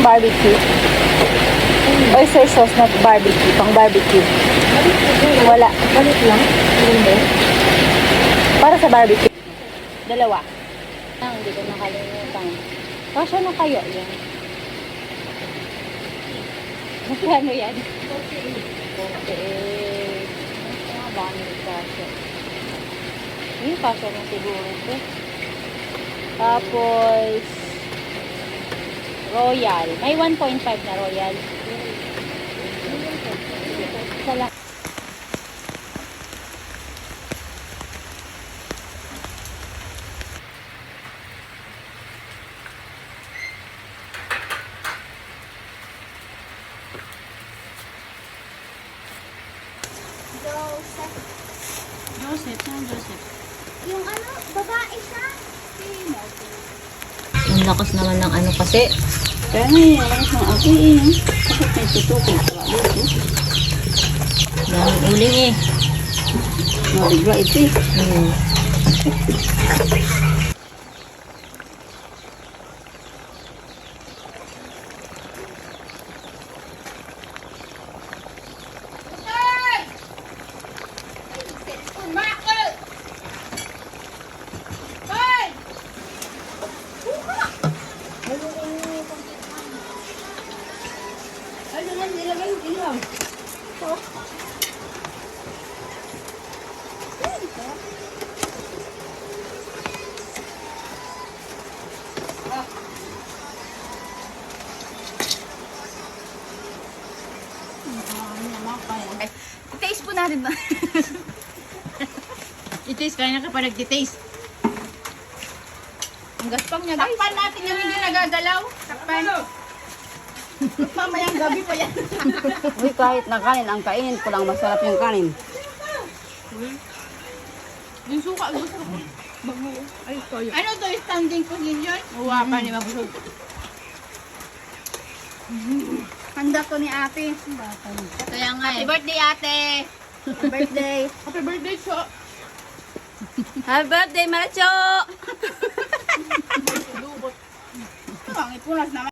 barbecue. Oyster sauce na barbecue, pang barbecue. Wala. Balik lang. Hindi. Para sa barbecue. Dalawa. Hindi ko nakalimutan. Kasya na kayo yan. Magkano yan? 48. Ang dami ng kasya. Yung kasya na siguro ito. Tapos Royal. May 1.5 na Royal. Salamat. Joseph. Saan Joseph? Yung ano, babae siya. Ang lakas naman ng ano kasi. Kaya nga yung lakas ng ate eh. Bakit may tutukong sa dito? Daming uling eh. Mabigla ito eh. Ano nga nilagay yung ilaw? I-taste po natin ba? I-taste kaya na kapag nag-taste. Ang gaspang niya guys. Takpan natin yung hindi nagagalaw. Takpan. Mamayang gabi pa yan. Uy, kahit na kanin, ang kainin ko lang masarap yung kanin. Yung suka gusto ko. Ay, toyo. Ano to? Standing position? Uwa pa ni Mabusog. Handa to ni ate. Kaya nga eh. Happy birthday, ate. Happy birthday. Happy birthday, so. Happy birthday, Maracho! Pangit punas naman.